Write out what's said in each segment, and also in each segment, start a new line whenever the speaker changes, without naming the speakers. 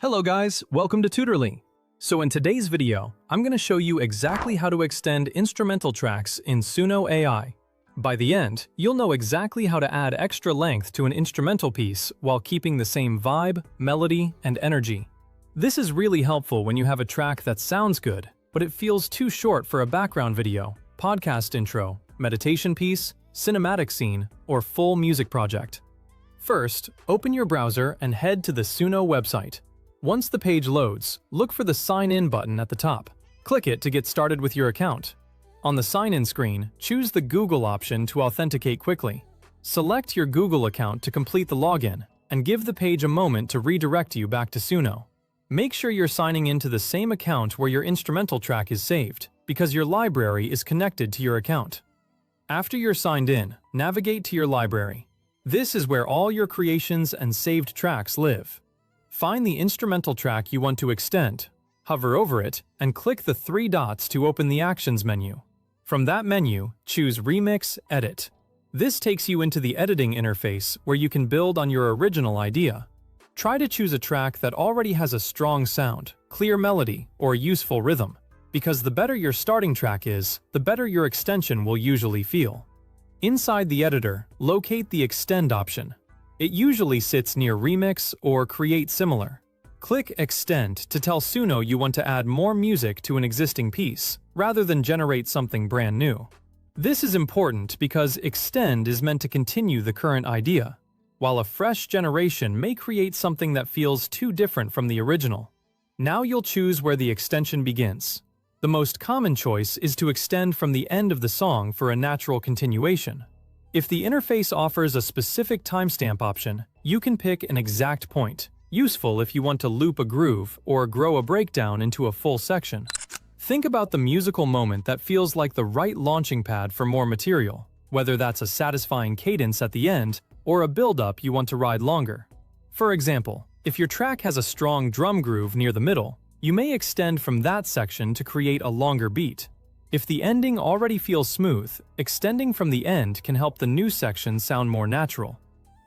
Hello guys, welcome to Tutorly. So in today's video, I'm going to show you exactly how to extend instrumental tracks in Suno AI. By the end, you'll know exactly how to add extra length to an instrumental piece while keeping the same vibe, melody, and energy. This is really helpful when you have a track that sounds good, but it feels too short for a background video, podcast intro, meditation piece, cinematic scene, or full music project. First, open your browser and head to the Suno website. Once the page loads, look for the Sign In button at the top. Click it to get started with your account. On the Sign In screen, choose the Google option to authenticate quickly. Select your Google account to complete the login, and give the page a moment to redirect you back to Suno. Make sure you're signing in to the same account where your instrumental track is saved, because your library is connected to your account. After you're signed in, navigate to your library. This is where all your creations and saved tracks live. Find the instrumental track you want to extend, hover over it, and click the three dots to open the Actions menu. From that menu, choose Remix Edit. This takes you into the editing interface where you can build on your original idea. Try to choose a track that already has a strong sound, clear melody, or useful rhythm, because the better your starting track is, the better your extension will usually feel. Inside the editor, locate the Extend option. It usually sits near Remix or Create Similar. Click Extend to tell Suno you want to add more music to an existing piece, rather than generate something brand new. This is important because Extend is meant to continue the current idea, while a fresh generation may create something that feels too different from the original. Now you'll choose where the extension begins. The most common choice is to extend from the end of the song for a natural continuation. If the interface offers a specific timestamp option, you can pick an exact point, useful if you want to loop a groove or grow a breakdown into a full section. Think about the musical moment that feels like the right launching pad for more material, whether that's a satisfying cadence at the end or a build-up you want to ride longer. For example, if your track has a strong drum groove near the middle, you may extend from that section to create a longer beat. If the ending already feels smooth, extending from the end can help the new section sound more natural.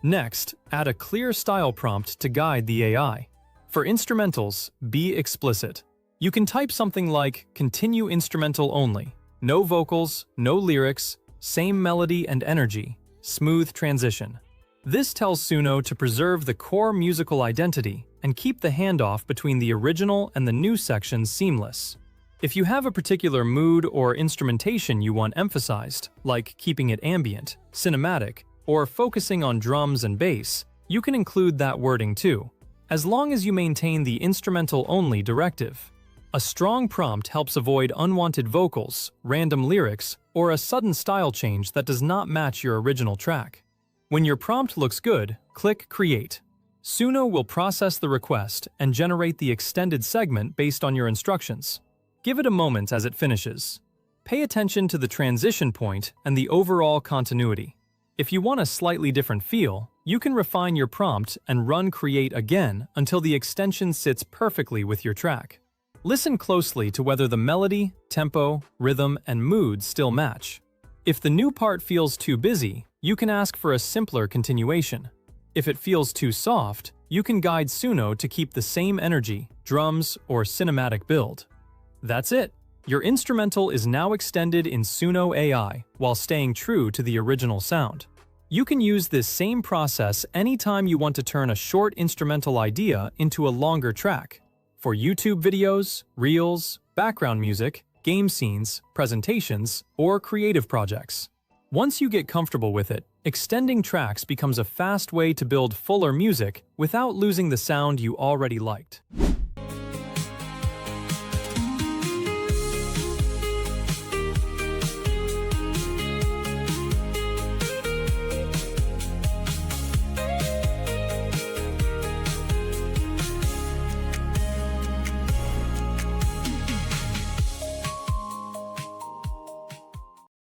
Next, add a clear style prompt to guide the AI. For instrumentals, be explicit. You can type something like "Continue instrumental only," no vocals, no lyrics, same melody and energy, smooth transition. This tells Suno to preserve the core musical identity and keep the handoff between the original and the new sections seamless. If you have a particular mood or instrumentation you want emphasized, like keeping it ambient, cinematic, or focusing on drums and bass, you can include that wording too, as long as you maintain the instrumental-only directive. A strong prompt helps avoid unwanted vocals, random lyrics, or a sudden style change that does not match your original track. When your prompt looks good, click Create. Suno will process the request and generate the extended segment based on your instructions. Give it a moment as it finishes. Pay attention to the transition point and the overall continuity. If you want a slightly different feel, you can refine your prompt and run Create again until the extension sits perfectly with your track. Listen closely to whether the melody, tempo, rhythm, and mood still match. If the new part feels too busy, you can ask for a simpler continuation. If it feels too soft, you can guide Suno to keep the same energy, drums, or cinematic build. That's it! Your instrumental is now extended in Suno AI while staying true to the original sound. You can use this same process anytime you want to turn a short instrumental idea into a longer track. For YouTube videos, reels, background music, game scenes, presentations, or creative projects. Once you get comfortable with it, extending tracks becomes a fast way to build fuller music without losing the sound you already liked.